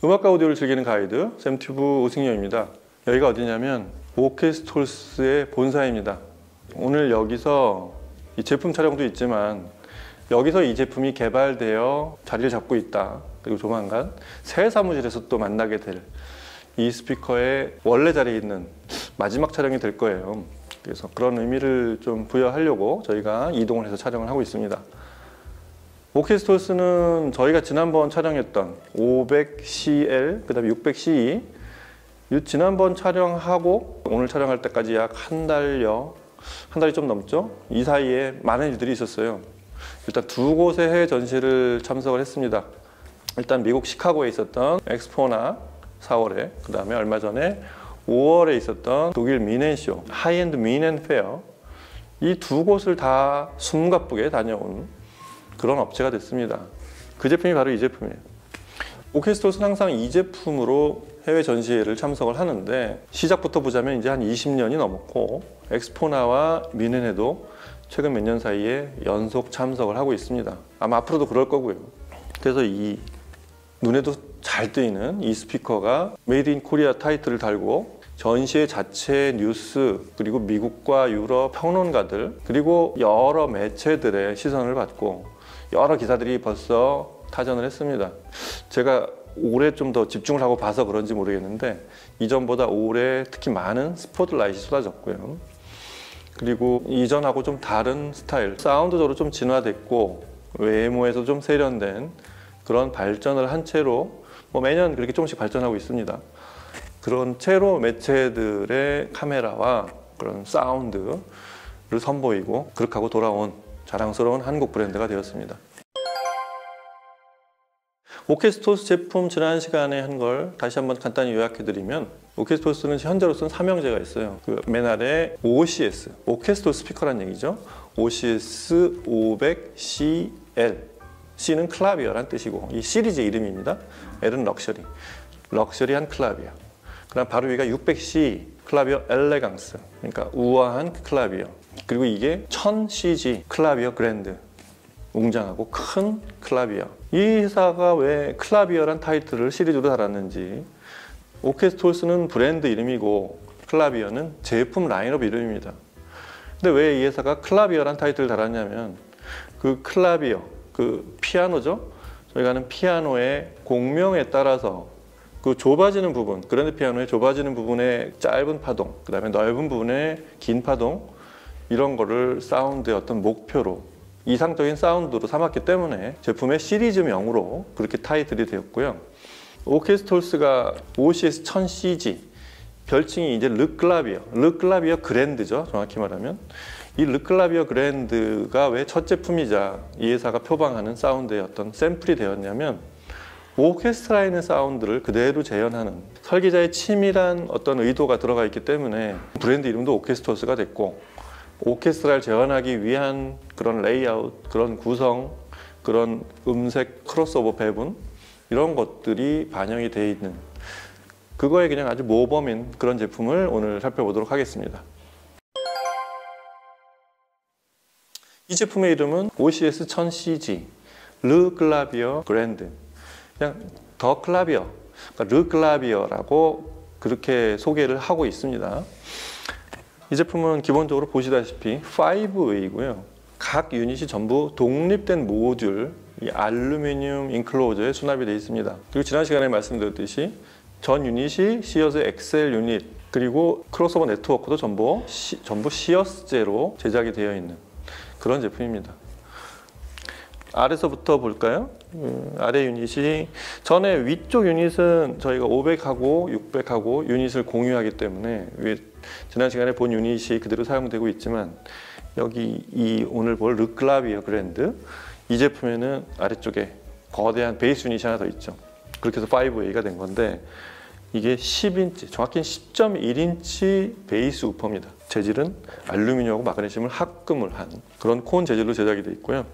음악과 오디오를 즐기는 가이드 샘튜브 오승엽입니다. 여기가 어디냐면 오케스톨스의 본사입니다. 오늘 여기서 이 제품 촬영도 있지만 여기서 이 제품이 개발되어 자리를 잡고 있다. 그리고 조만간 새 사무실에서 또 만나게 될 이 스피커의 원래 자리에 있는 마지막 촬영이 될 거예요. 그래서 그런 의미를 좀 부여하려고 저희가 이동을 해서 촬영을 하고 있습니다. 오케스톨스는 저희가 지난번 촬영했던 500CL, 그 다음에 600CE 지난번 촬영하고 오늘 촬영할 때까지 약 한 달이 좀 넘죠? 이 사이에 많은 일들이 있었어요. 일단 두 곳의 해외 전시를 참석을 했습니다. 일단 미국 시카고에 있었던 엑스포나 4월에, 그 다음에 얼마 전에 5월에 있었던 독일 미넨쇼, 하이엔드 미넨 페어, 이 두 곳을 다 숨가쁘게 다녀온 그런 업체가 됐습니다. 그 제품이 바로 이 제품이에요. 오케스톨스는 항상 이 제품으로 해외 전시회를 참석을 하는데 시작부터 보자면 이제 한 20년이 넘었고 엑스포나와 미넨에도 최근 몇 년 사이에 연속 참석을 하고 있습니다. 아마 앞으로도 그럴 거고요. 그래서 이 눈에도 잘 뜨이는 이 스피커가 메이드 인 코리아 타이틀을 달고 전시회 자체 뉴스, 그리고 미국과 유럽 평론가들, 그리고 여러 매체들의 시선을 받고 여러 기사들이 벌써 타전을 했습니다. 제가 올해 좀 더 집중을 하고 봐서 그런지 모르겠는데 이전보다 올해 특히 많은 스포트라이트가 쏟아졌고요. 그리고 이전하고 좀 다른 스타일, 사운드적으로 좀 진화됐고 외모에서 좀 세련된 그런 발전을 한 채로 매년 그렇게 조금씩 발전하고 있습니다. 그런 채로 매체들의 카메라와 그런 사운드를 선보이고 그렇게 하고 돌아온 자랑스러운 한국 브랜드가 되었습니다. 오케스톨스 제품 지난 시간에 한 걸 다시 한번 간단히 요약해드리면, 오케스톨스는 현재로서는 삼형제가 있어요. 그 맨 아래 OCS, 오케스톨스 스피커란 얘기죠. OCS 500CL, C는 클라비어란 뜻이고 이 시리즈 이름입니다. L은 럭셔리, 럭셔리한 클라비어. 그다음 바로 위가 600C, 클라비어 엘레강스, 그러니까 우아한 클라비어. 그리고 이게 1000CG, 클라비어 그랜드, 웅장하고 큰 클라비어. 이 회사가 왜 클라비어란 타이틀을 시리즈로 달았는지, 오케스톨스는 브랜드 이름이고 클라비어는 제품 라인업 이름입니다. 근데 왜 이 회사가 클라비어란 타이틀을 달았냐면 그 클라비어, 그 피아노죠. 저희가 하는 피아노의 공명에 따라서 그 좁아지는 부분, 그랜드 피아노의 좁아지는 부분의 짧은 파동, 그 다음에 넓은 부분의 긴 파동, 이런 거를 사운드의 어떤 목표로, 이상적인 사운드로 삼았기 때문에 제품의 시리즈명으로 그렇게 타이틀이 되었고요. 오케스톨스가 OCS 1000CG, 별칭이 이제 르클라비어 그랜드죠. 정확히 말하면 이 르클라비어 그랜드가 왜 첫 제품이자 이 회사가 표방하는 사운드의 어떤 샘플이 되었냐면, 오케스트라에 있는 사운드를 그대로 재현하는 설계자의 치밀한 어떤 의도가 들어가 있기 때문에 브랜드 이름도 오케스톨스가 됐고, 오케스트라를 재현하기 위한 그런 레이아웃, 그런 구성, 그런 음색 크로스오버 배분, 이런 것들이 반영이 되어 있는, 그거에 그냥 아주 모범인 그런 제품을 오늘 살펴보도록 하겠습니다. 이 제품의 이름은 OCS 1000CG, 르클라비어 그랜드. 그냥 더 클라비어, 그러니까 르클라비어라고 그렇게 소개를 하고 있습니다. 이 제품은 기본적으로 보시다시피 5웨이고요. 각 유닛이 전부 독립된 모듈, 이 알루미늄 인클로저에 수납이 되어 있습니다. 그리고 지난 시간에 말씀드렸듯이 전 유닛이 시어스 엑셀 유닛, 그리고 크로스오버 네트워크도 전부 시어스제로 제작이 되어 있는 그런 제품입니다. 아래서부터 볼까요? 아래 유닛이, 전에 위쪽 유닛은 저희가 500하고 600하고 유닛을 공유하기 때문에 지난 시간에 본 유닛이 그대로 사용되고 있지만, 여기 이 오늘 볼 르클라비어 그랜드, 이 제품에는 아래쪽에 거대한 베이스 유닛이 하나 더 있죠. 그렇게 해서 5A가 된 건데, 이게 10인치, 정확히는 10.1인치 베이스 우퍼입니다. 재질은 알루미늄하고 마그네슘을 합금을 한 그런 콘 재질로 제작이 되어 있고요.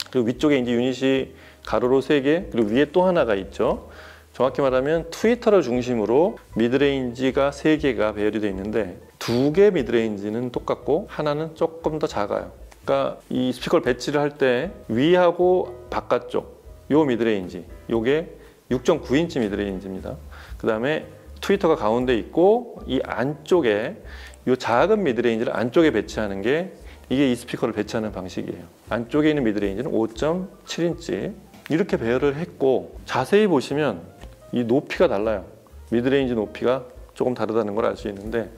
그리고 위쪽에 이제 유닛이 가로로 3개, 그리고 위에 또 하나가 있죠. 정확히 말하면 트위터를 중심으로 미드레인지가 3개가 배열이 되어 있는데, 2개 미드레인지는 똑같고 하나는 조금 더 작아요. 그러니까 이 스피커를 배치를 할 때 위하고 바깥쪽 요 미드레인지, 요게 6.9인치 미드레인지입니다. 그 다음에 트위터가 가운데 있고 이 안쪽에 이 작은 미드레인지를 안쪽에 배치하는 게 이게 이 스피커를 배치하는 방식이에요. 안쪽에 있는 미드레인지는 5.7인치 이렇게 배열을 했고 자세히 보시면 이 높이가 달라요. 미드레인지 높이가 조금 다르다는 걸 알 수 있는데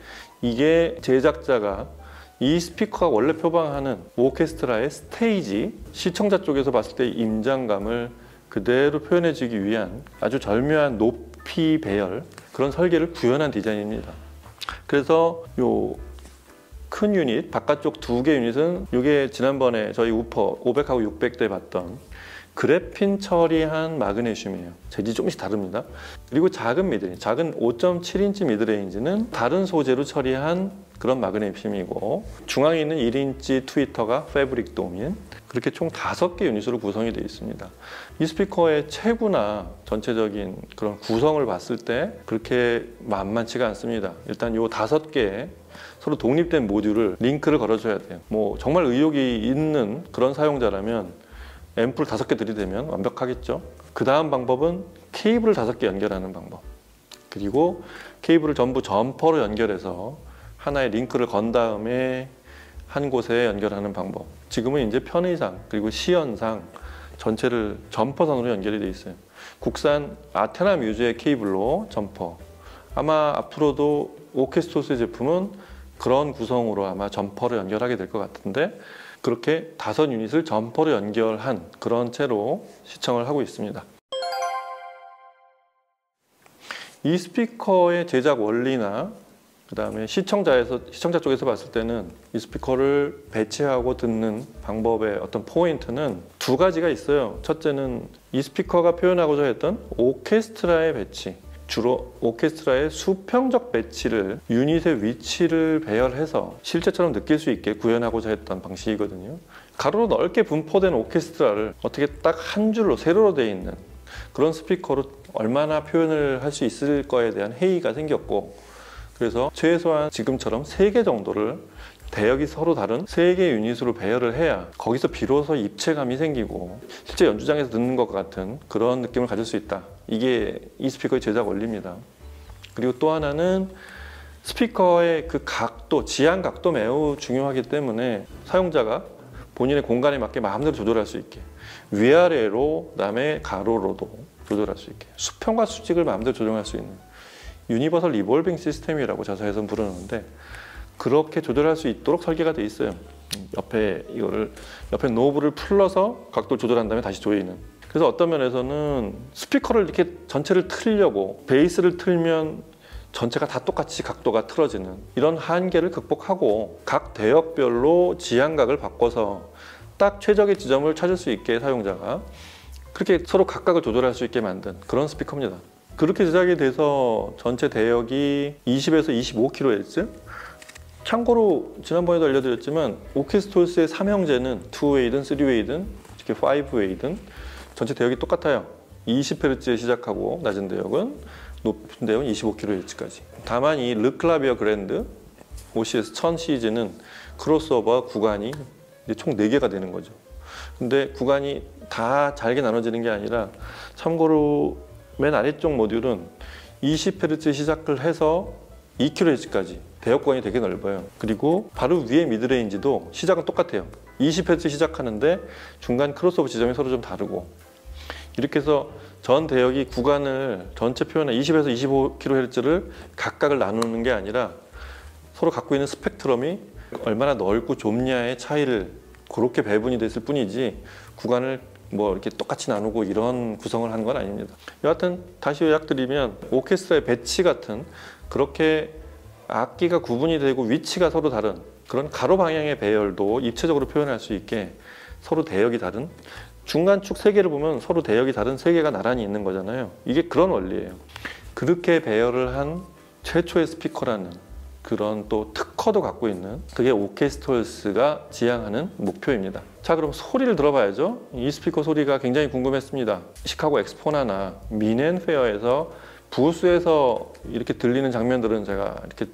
이게 제작자가 이 스피커가 원래 표방하는 오케스트라의 스테이지, 시청자 쪽에서 봤을 때 임장감을 그대로 표현해주기 위한 아주 절묘한 높이 배열, 그런 설계를 구현한 디자인입니다. 그래서 요 큰 유닛, 바깥쪽 2개 유닛은 이게 지난번에 저희 우퍼 500하고 600대 봤던 그래핀 처리한 마그네슘이에요. 재질이 조금씩 다릅니다. 그리고 작은 미드레인지, 작은 5.7인치 미드레인지는 다른 소재로 처리한 그런 마그네슘이고, 중앙에 있는 1인치 트위터가 패브릭 도민, 그렇게 총 5개 유닛으로 구성이 되어 있습니다. 이 스피커의 체구나 전체적인 그런 구성을 봤을 때 그렇게 만만치가 않습니다. 일단 이 5개의 서로 독립된 모듈을 링크를 걸어줘야 돼요. 뭐 정말 의욕이 있는 그런 사용자라면 앰프를 5개 들이대면 완벽하겠죠. 그 다음 방법은 케이블을 5개 연결하는 방법, 그리고 케이블을 전부 점퍼로 연결해서 하나의 링크를 건 다음에 한 곳에 연결하는 방법. 지금은 이제 편의상 그리고 시연상 전체를 점퍼선으로 연결이 되어 있어요. 국산 아테나 뮤즈의 케이블로 점퍼. 아마 앞으로도 오케스토스 제품은 그런 구성으로 아마 점퍼를 연결하게 될 것 같은데, 그렇게 5 유닛을 점퍼로 연결한 그런 채로 시청을 하고 있습니다. 이 스피커의 제작 원리나 그 다음에 시청자 쪽에서 봤을 때는 이 스피커를 배치하고 듣는 방법의 어떤 포인트는 2가지가 있어요. 첫째는 이 스피커가 표현하고자 했던 오케스트라의 배치, 주로 오케스트라의 수평적 배치를 유닛의 위치를 배열해서 실제처럼 느낄 수 있게 구현하고자 했던 방식이거든요. 가로로 넓게 분포된 오케스트라를 어떻게 딱 한 줄로 세로로 되어 있는 그런 스피커로 얼마나 표현을 할 수 있을 거에 대한 회의가 생겼고, 그래서 최소한 지금처럼 3개 정도를 대역이 서로 다른 3개의 유닛으로 배열을 해야 거기서 비로소 입체감이 생기고 실제 연주장에서 듣는 것 같은 그런 느낌을 가질 수 있다. 이게 이 스피커의 제작 원리입니다. 그리고 또 하나는 스피커의 그 각도, 지향 각도 매우 중요하기 때문에 사용자가 본인의 공간에 맞게 마음대로 조절할 수 있게, 위아래로 그다음에 가로로도 조절할 수 있게, 수평과 수직을 마음대로 조정할 수 있는 유니버설 리볼빙 시스템이라고 자사에서는 부르는데, 그렇게 조절할 수 있도록 설계가 돼 있어요. 옆에 노브를 풀러서 각도를 조절한 다음에 다시 조이는. 그래서 어떤 면에서는 스피커를 이렇게 전체를 틀려고 베이스를 틀면 전체가 다 똑같이 각도가 틀어지는 이런 한계를 극복하고 각 대역별로 지향각을 바꿔서 딱 최적의 지점을 찾을 수 있게 사용자가 그렇게 서로 각각을 조절할 수 있게 만든 그런 스피커입니다. 그렇게 제작이 돼서 전체 대역이 20에서 25kHz. 참고로 지난번에도 알려드렸지만 오케스토스의 3형제는 2웨이든 3웨이든 이렇게 5웨이든 전체 대역이 똑같아요. 20Hz에 시작하고 낮은 대역은, 높은 대역은 25kHz까지. 다만 이 르클라비어 그랜드 OCS 1000 시리즈는 크로스오버 구간이 총 4개가 되는 거죠. 근데 구간이 다 잘게 나눠지는 게 아니라, 참고로 맨 아래쪽 모듈은 20Hz 시작을 해서 2kHz까지 대역 구간이 되게 넓어요. 그리고 바로 위에 미드레인지도 시작은 똑같아요. 20Hz 시작하는데 중간 크로스오버 지점이 서로 좀 다르고, 이렇게 해서 전 대역이 구간을 전체 표현한 20에서 25kHz를 각각을 나누는 게 아니라 서로 갖고 있는 스펙트럼이 얼마나 넓고 좁냐의 차이를 그렇게 배분이 됐을 뿐이지 구간을 뭐 이렇게 똑같이 나누고 이런 구성을 한 건 아닙니다. 여하튼 다시 요약드리면 오케스트라의 배치 같은, 그렇게 악기가 구분이 되고 위치가 서로 다른 그런 가로 방향의 배열도 입체적으로 표현할 수 있게 서로 대역이 다른, 중간 축 3개를 보면 서로 대역이 다른 3개가 나란히 있는 거잖아요. 이게 그런 원리예요. 그렇게 배열을 한 최초의 스피커라는 그런 또 특허도 갖고 있는, 그게 오케스토스가 지향하는 목표입니다. 자, 그럼 소리를 들어봐야죠. 이 스피커 소리가 굉장히 궁금했습니다. 시카고 엑스포나나 미넨페어에서 부스에서 이렇게 들리는 장면들은 제가 이렇게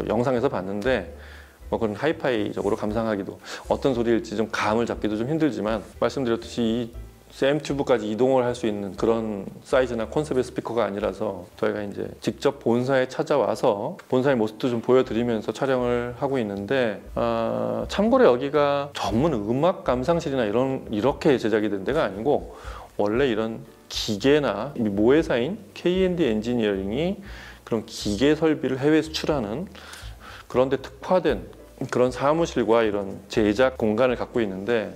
영상에서 봤는데, 뭐 그런 하이파이적으로 감상하기도, 어떤 소리일지 좀 감을 잡기도 좀 힘들지만, 말씀드렸듯이 이 CM 튜브까지 이동을 할 수 있는 그런 사이즈나 콘셉트의 스피커가 아니라서 저희가 이제 직접 본사에 찾아와서 본사의 모습도 좀 보여드리면서 촬영을 하고 있는데, 참고로 여기가 전문 음악 감상실이나 이렇게 제작이 된 데가 아니고, 원래 이런 기계나 모회사인 K&D 엔지니어링이 그런 기계 설비를 해외 수출하는 그런 데 특화된 그런 사무실과 이런 제작 공간을 갖고 있는데,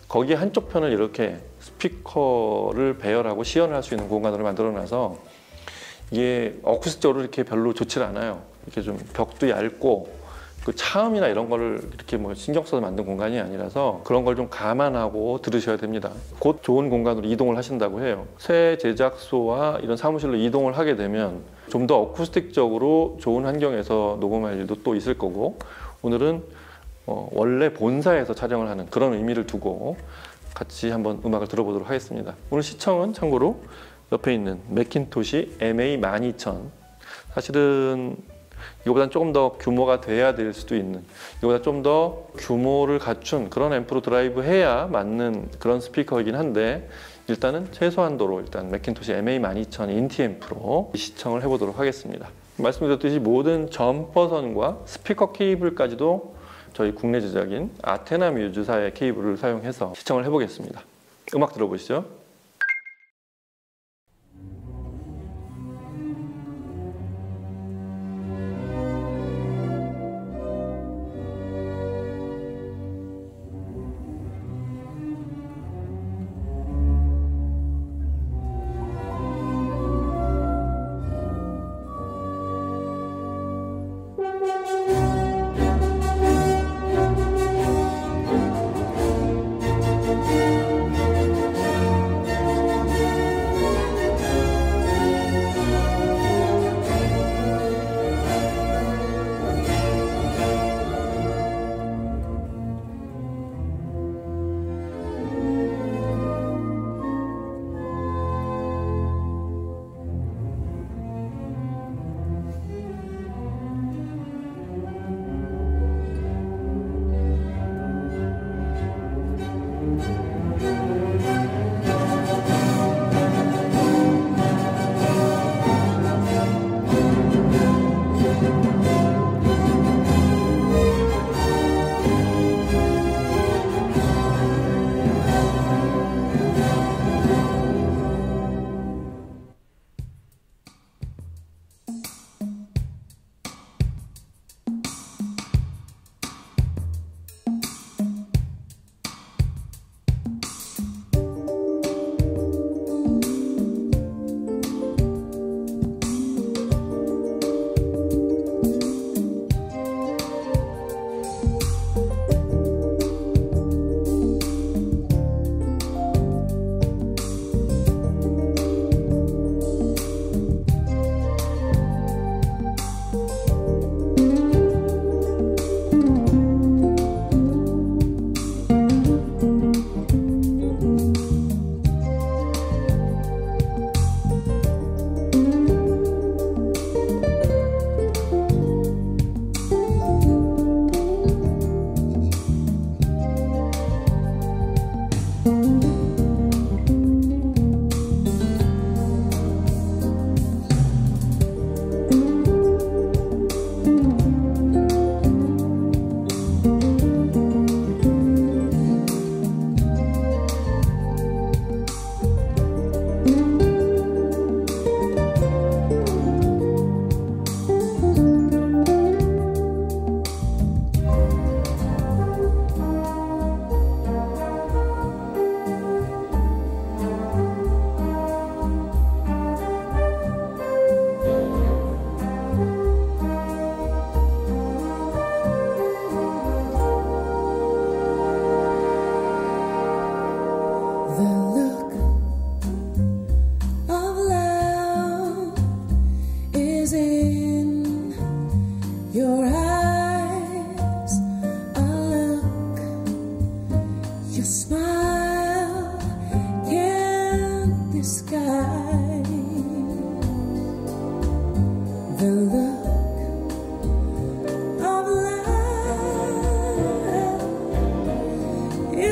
거기 한쪽 편을 이렇게 스피커를 배열하고 시연을 할 수 있는 공간으로 만들어놔서 이게 어쿠스틱적으로 이렇게 별로 좋지 않아요. 이렇게 좀 벽도 얇고 그 차음이나 이런 거를 이렇게 뭐 신경 써서 만든 공간이 아니라서 그런 걸 좀 감안하고 들으셔야 됩니다. 곧 좋은 공간으로 이동을 하신다고 해요. 새 제작소와 이런 사무실로 이동을 하게 되면 좀 더 어쿠스틱적으로 좋은 환경에서 녹음할 일도 또 있을 거고, 오늘은 원래 본사에서 촬영을 하는 그런 의미를 두고 같이 한번 음악을 들어보도록 하겠습니다. 오늘 시청은 참고로 옆에 있는 매킨토시 MA12000, 사실은 이거보다 조금 더 규모가 돼야 될 수도 있는, 이거보다 좀 더 규모를 갖춘 그런 앰프로 드라이브 해야 맞는 그런 스피커이긴 한데, 일단은 최소한도로 일단 매킨토시 MA12000 인티 앰프로 시청을 해보도록 하겠습니다. 말씀드렸듯이 모든 점퍼선과 스피커 케이블까지도 저희 국내 제작인 아테나 뮤즈사의 케이블을 사용해서 시청을 해보겠습니다. 음악 들어보시죠.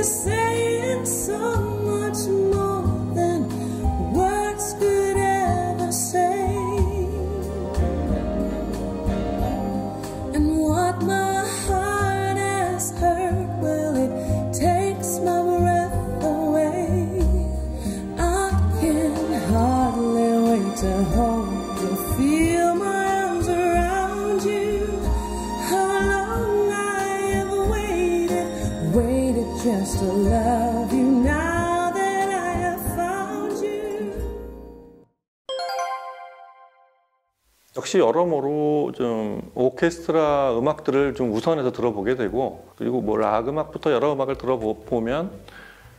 Saying so much more. just to love you now that I have found you. 역시 여러모로 좀 오케스트라 음악들을 좀 우선해서 들어보게 되고, 그리고 뭐 락 음악부터 여러 음악을 들어보면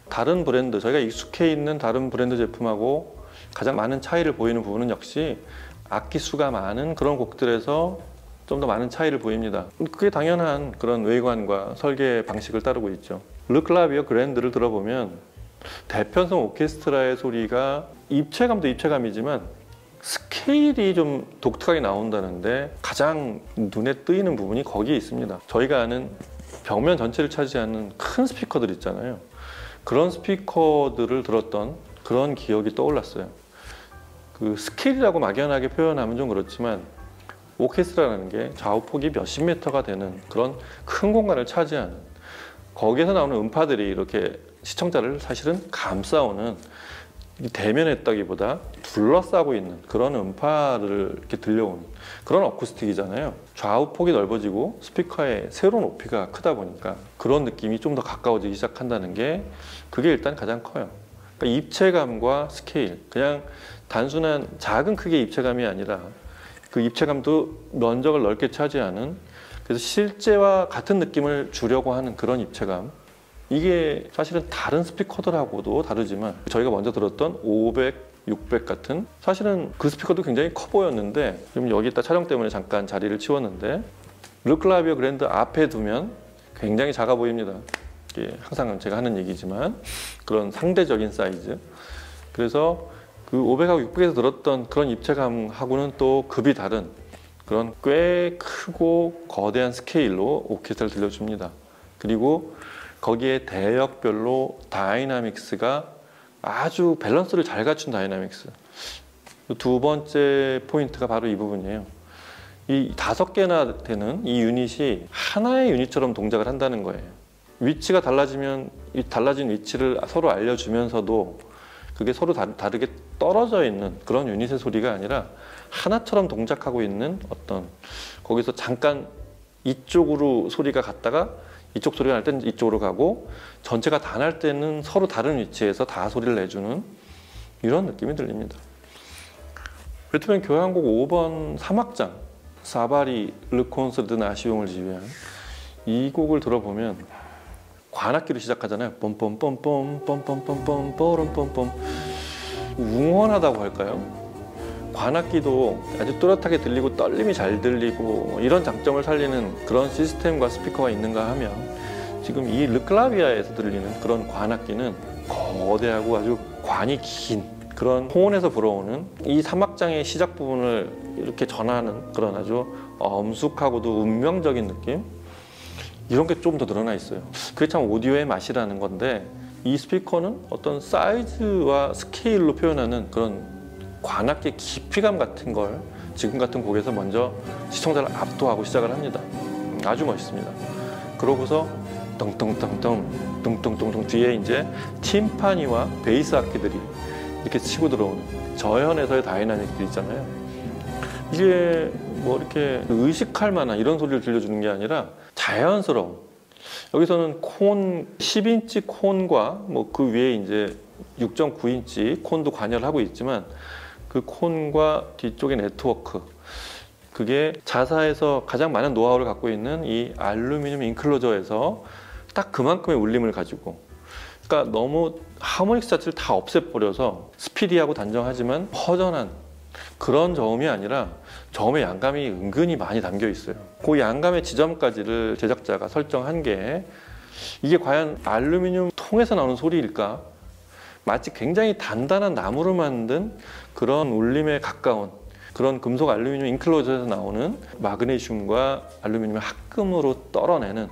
다른 브랜드, 저희가 익숙해 있는 다른 브랜드 제품하고 가장 많은 차이를 보이는 부분은 역시 악기 수가 많은 그런 곡들에서 좀 더 많은 차이를 보입니다. 그게 당연한 그런 외관과 설계 방식을 따르고 있죠. 르클라비어 그랜드를 들어보면 대편성 오케스트라의 소리가 입체감도 입체감이지만 스케일이 좀 독특하게 나온다는데 가장 눈에 띄는 부분이 거기에 있습니다. 저희가 아는 벽면 전체를 차지하는 큰 스피커들 있잖아요. 그런 스피커들을 들었던 그런 기억이 떠올랐어요. 그 스케일이라고 막연하게 표현하면 좀 그렇지만 오케스트라라는 게 좌우폭이 몇십 미터가 되는 그런 큰 공간을 차지하는, 거기에서 나오는 음파들이 이렇게 시청자를 사실은 감싸오는, 대면에 있다기보다 둘러싸고 있는 그런 음파를 이렇게 들려오는 그런 어쿠스틱이잖아요. 좌우폭이 넓어지고 스피커의 세로 높이가 크다 보니까 그런 느낌이 좀 더 가까워지기 시작한다는 게, 그게 일단 가장 커요. 그러니까 입체감과 스케일, 그냥 단순한 작은 크기의 입체감이 아니라 그 입체감도 면적을 넓게 차지하는, 그래서 실제와 같은 느낌을 주려고 하는 그런 입체감, 이게 사실은 다른 스피커들하고도 다르지만 저희가 먼저 들었던 500, 600 같은, 사실은 그 스피커도 굉장히 커 보였는데 지금 여기다 촬영 때문에 잠깐 자리를 치웠는데 르클라비어 그랜드 앞에 두면 굉장히 작아 보입니다. 이게 항상 제가 하는 얘기지만 그런 상대적인 사이즈. 그래서 그 500하고 600에서 들었던 그런 입체감하고는 또 급이 다른 그런 꽤 크고 거대한 스케일로 오케스트라를 들려줍니다. 그리고 거기에 대역별로 다이나믹스가 아주 밸런스를 잘 갖춘 다이나믹스. 두 번째 포인트가 바로 이 부분이에요. 이 5개나 되는 이 유닛이 하나의 유닛처럼 동작을 한다는 거예요. 위치가 달라지면 달라진 위치를 서로 알려주면서도 그게 서로 다르게 떨어져 있는 그런 유닛의 소리가 아니라 하나처럼 동작하고 있는 어떤, 거기서 잠깐 이쪽으로 소리가 갔다가 이쪽 소리가 날 때는 이쪽으로 가고, 전체가 다 날 때는 서로 다른 위치에서 다 소리를 내주는 이런 느낌이 들립니다. 베토벤 교향곡 5번 3악장 사바리 르콘서드 나시옹을 지휘한 이 곡을 들어보면 관악기로 시작하잖아요. 뻔뻔뻔뻔 뻔뻔뻔뻔 뻔뻔뻔, 웅원하다고 할까요? 관악기도 아주 뚜렷하게 들리고 떨림이 잘 들리고 이런 장점을 살리는 그런 시스템과 스피커가 있는가 하면, 지금 이 르클라비아에서 들리는 그런 관악기는 거대하고 아주 관이 긴 그런 호원에서 불어오는 이 3악장의 시작 부분을 이렇게 전하는 그런 아주 엄숙하고도 운명적인 느낌, 이런 게 좀 더 늘어나 있어요. 그게 참 오디오의 맛이라는 건데, 이 스피커는 어떤 사이즈와 스케일로 표현하는 그런 관악기의 깊이감 같은 걸 지금 같은 곡에서 먼저 시청자를 압도하고 시작을 합니다. 아주 멋있습니다. 그러고서 뚱뚱뚱뚱 뚱뚱뚱뚱 뒤에 이제 팀파니와 베이스 악기들이 이렇게 치고 들어오는 저현에서의 다이나믹들 있잖아요. 이게 뭐 이렇게 의식할 만한 이런 소리를 들려주는 게 아니라 자연스러운, 여기서는 콘 10인치 콘과 뭐 그 위에 이제 6.9인치 콘도 관여를 하고 있지만, 그 콘과 뒤쪽의 네트워크, 그게 자사에서 가장 많은 노하우를 갖고 있는 이 알루미늄 인클로저에서 딱 그만큼의 울림을 가지고, 그러니까 너무 하모닉스 자체를 다 없애버려서 스피디하고 단정하지만 허전한 그런 저음이 아니라 저음의 양감이 은근히 많이 담겨 있어요. 그 양감의 지점까지를 제작자가 설정한 게, 이게 과연 알루미늄 통에서 나오는 소리일까? 마치 굉장히 단단한 나무로 만든 그런 울림에 가까운 그런 금속 알루미늄 인클로저에서 나오는 마그네슘과 알루미늄의 합금으로 떨어내는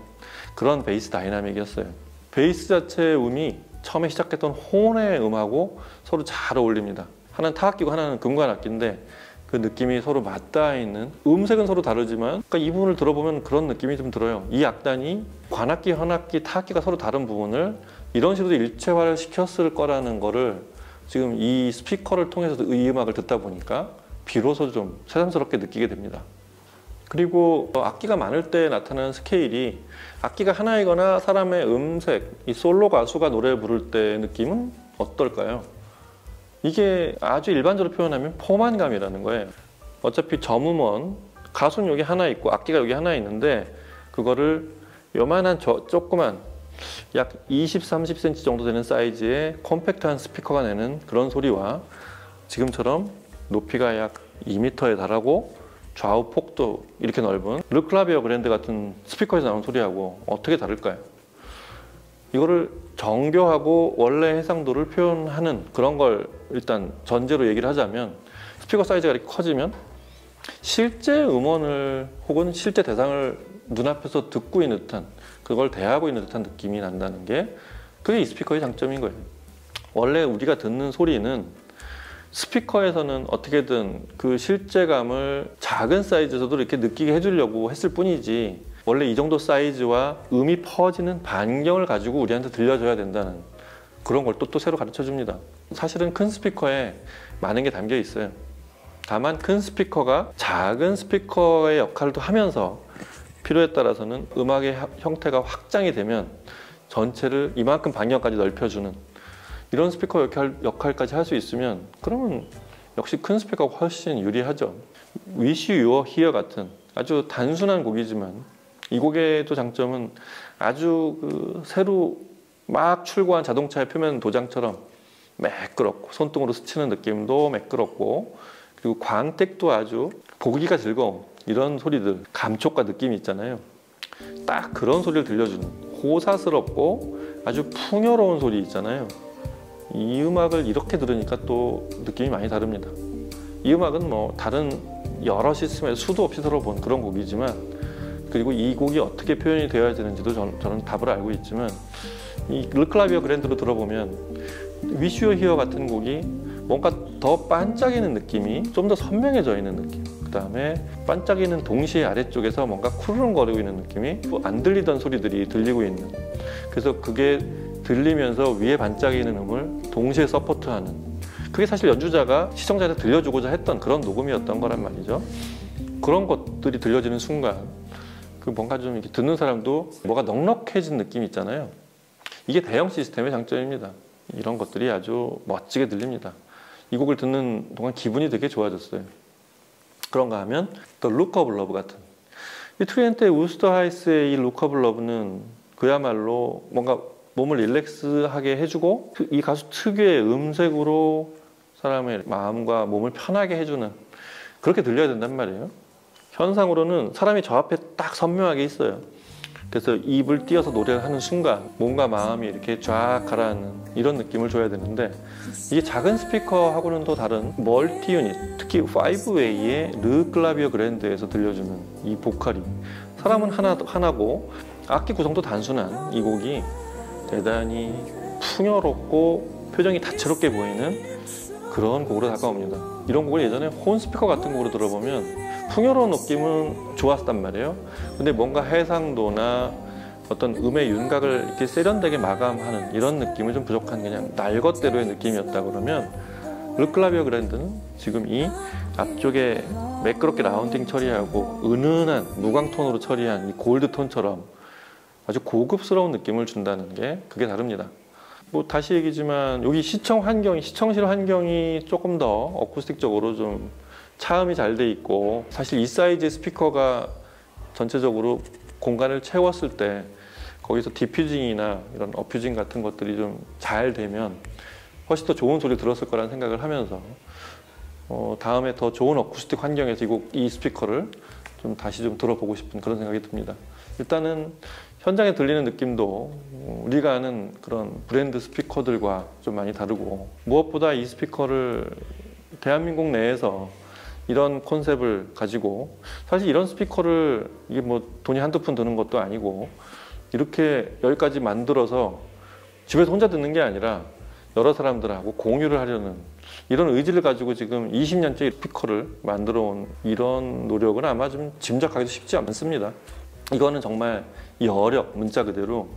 그런 베이스 다이나믹이었어요. 베이스 자체의 음이 처음에 시작했던 호의 음하고 서로 잘 어울립니다. 하나는 타악기고 하나는 금관악기인데 그 느낌이 서로 맞닿아 있는, 음색은 서로 다르지만 그러니까 이 부분을 들어보면 그런 느낌이 좀 들어요. 이 악단이 관악기, 현악기, 타악기가 서로 다른 부분을 이런 식으로 일체화를 시켰을 거라는 거를 지금 이 스피커를 통해서 이 음악을 듣다 보니까 비로소 좀 새삼스럽게 느끼게 됩니다. 그리고 악기가 많을 때 나타나는 스케일이 악기가 하나이거나 사람의 음색, 이 솔로 가수가 노래 부를 때 느낌은 어떨까요? 이게 아주 일반적으로 표현하면 포만감이라는 거예요. 어차피 저음원, 가수는 여기 하나 있고 악기가 여기 하나 있는데 그거를 요만한 조그만 약 20, 30cm 정도 되는 사이즈의 컴팩트한 스피커가 내는 그런 소리와 지금처럼 높이가 약 2m에 달하고 좌우 폭도 이렇게 넓은 르클라비어 그랜드 같은 스피커에서 나오는 소리하고 어떻게 다를까요? 이거를 정교하고 원래 해상도를 표현하는 그런 걸 일단 전제로 얘기를 하자면 스피커 사이즈가 이렇게 커지면 실제 음원을 혹은 실제 대상을 눈앞에서 듣고 있는 듯한 그걸 대하고 있는 듯한 느낌이 난다는 게 그게 이 스피커의 장점인 거예요. 원래 우리가 듣는 소리는 스피커에서는 어떻게든 그 실제감을 작은 사이즈에서도 이렇게 느끼게 해주려고 했을 뿐이지 원래 이 정도 사이즈와 음이 퍼지는 반경을 가지고 우리한테 들려줘야 된다는 그런 걸 또 새로 가르쳐 줍니다. 사실은 큰 스피커에 많은 게 담겨 있어요. 다만 큰 스피커가 작은 스피커의 역할도 하면서 필요에 따라서는 음악의 형태가 확장이 되면 전체를 이만큼 반경까지 넓혀주는 이런 스피커 역할까지 할 수 있으면 그러면 역시 큰 스피커가 훨씬 유리하죠. Wish You Were Here 같은 아주 단순한 곡이지만 이 곡의 또 장점은 아주 새로 막 출고한 자동차의 표면 도장처럼 매끄럽고 손등으로 스치는 느낌도 매끄럽고 그리고 광택도 아주 보기가 즐거운 이런 소리들 감촉과 느낌이 있잖아요. 딱 그런 소리를 들려주는 호사스럽고 아주 풍요로운 소리 있잖아요. 이 음악을 이렇게 들으니까 또 느낌이 많이 다릅니다. 이 음악은 뭐 다른 여러 시스템에 수도 없이 들어본 그런 곡이지만 그리고 이 곡이 어떻게 표현이 되어야 되는지도 저는 답을 알고 있지만 이 르클라비어 그랜드로 들어보면 Wish You Were Here 같은 곡이 뭔가 더 반짝이는 느낌이 좀 더 선명해져 있는 느낌 그 다음에 반짝이는 동시에 아래쪽에서 뭔가 쿠르릉거리고 있는 느낌이 안 들리던 소리들이 들리고 있는 그래서 그게 들리면서 위에 반짝이는 음을 동시에 서포트하는 그게 사실 연주자가 시청자한테 들려주고자 했던 그런 녹음이었던 거란 말이죠. 그런 것들이 들려지는 순간 그 뭔가 좀 이렇게 듣는 사람도 뭐가 넉넉해진 느낌이 있잖아요. 이게 대형 시스템의 장점입니다. 이런 것들이 아주 멋지게 들립니다. 이 곡을 듣는 동안 기분이 되게 좋아졌어요. 그런가 하면 The Look of Love 같은 이 트리엔트의 우스터하이스의 이 Look of Love는 그야말로 뭔가 몸을 릴렉스하게 해주고 이 가수 특유의 음색으로 사람의 마음과 몸을 편하게 해주는 그렇게 들려야 된단 말이에요. 현상으로는 사람이 저 앞에 딱 선명하게 있어요. 그래서 입을 띄어서 노래를 하는 순간 몸과 마음이 이렇게 쫙 가라앉는 이런 느낌을 줘야 되는데 이게 작은 스피커하고는 또 다른 멀티 유닛 특히 5웨이의 르클라비어 그랜드에서 들려주는 이 보컬이 사람은 하나고 악기 구성도 단순한 이 곡이 대단히 풍요롭고 표정이 다채롭게 보이는 그런 곡으로 다가옵니다. 이런 곡을 예전에 혼 스피커 같은 곡으로 들어보면 풍요로운 느낌은 좋았단 말이에요. 근데 뭔가 해상도나 어떤 음의 윤곽을 이렇게 세련되게 마감하는 이런 느낌은 좀 부족한 그냥 날 것대로의 느낌이었다 그러면 르클라비어 그랜드는 지금 이 앞쪽에 매끄럽게 라운딩 처리하고 은은한 무광톤으로 처리한 이 골드톤처럼 아주 고급스러운 느낌을 준다는 게 그게 다릅니다. 뭐 다시 얘기지만 여기 시청실 환경이 조금 더 어쿠스틱적으로 좀 차음이 잘 돼 있고 사실 이 사이즈의 스피커가 전체적으로 공간을 채웠을 때 거기서 디퓨징이나 이런 어퓨징 같은 것들이 좀 잘 되면 훨씬 더 좋은 소리 들었을 거라는 생각을 하면서 다음에 더 좋은 어쿠스틱 환경에서 이 스피커를 좀 다시 좀 들어보고 싶은 그런 생각이 듭니다. 일단은 현장에 들리는 느낌도 우리가 아는 그런 브랜드 스피커들과 좀 많이 다르고 무엇보다 이 스피커를 대한민국 내에서 이런 컨셉을 가지고 사실 이런 스피커를 이게 뭐 돈이 한두 푼 드는 것도 아니고 이렇게 여기까지 만들어서 집에서 혼자 듣는 게 아니라 여러 사람들하고 공유를 하려는 이런 의지를 가지고 지금 20년째 스피커를 만들어 온 이런 노력은 아마 좀 짐작하기도 쉽지 않습니다. 이거는 정말 여력, 문자 그대로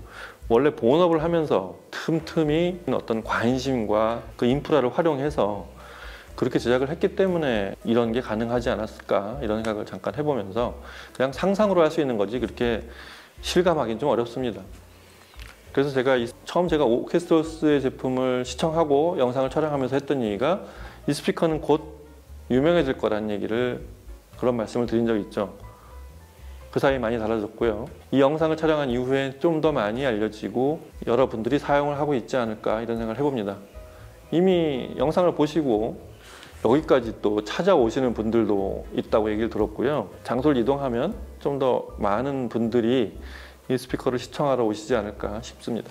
원래 본업을 하면서 틈틈이 어떤 관심과 그 인프라를 활용해서 그렇게 제작을 했기 때문에 이런 게 가능하지 않았을까 이런 생각을 잠깐 해보면서 그냥 상상으로 할 수 있는 거지 그렇게 실감하기는 좀 어렵습니다. 그래서 제가 처음 제가 오케스트로스의 제품을 시청하고 영상을 촬영하면서 했던 얘기가 이 스피커는 곧 유명해질 거라는 얘기를 그런 말씀을 드린 적이 있죠. 그 사이 많이 달라졌고요. 이 영상을 촬영한 이후에 좀 더 많이 알려지고 여러분들이 사용을 하고 있지 않을까 이런 생각을 해봅니다. 이미 영상을 보시고 여기까지 또 찾아오시는 분들도 있다고 얘기를 들었고요. 장소를 이동하면 좀 더 많은 분들이 이 스피커를 시청하러 오시지 않을까 싶습니다.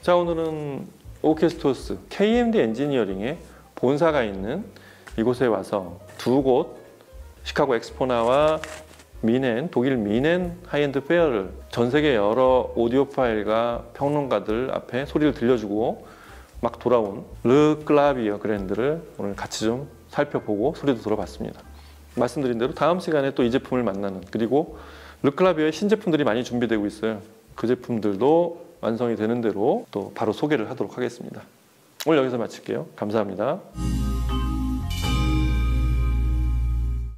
자, 오늘은 오케스토스 KMD 엔지니어링의 본사가 있는 이곳에 와서 두 곳 시카고 엑스포나와 미넨, 독일 미넨 하이엔드 페어를 전 세계 여러 오디오파일과 평론가들 앞에 소리를 들려주고 막 돌아온 르클라비어 그랜드를 오늘 같이 좀 살펴보고 소리도 들어봤습니다. 말씀드린 대로 다음 시간에 또 이 제품을 만나는, 그리고 르클라비어의 신제품들이 많이 준비되고 있어요. 그 제품들도 완성이 되는 대로 또 바로 소개를 하도록 하겠습니다. 오늘 여기서 마칠게요. 감사합니다.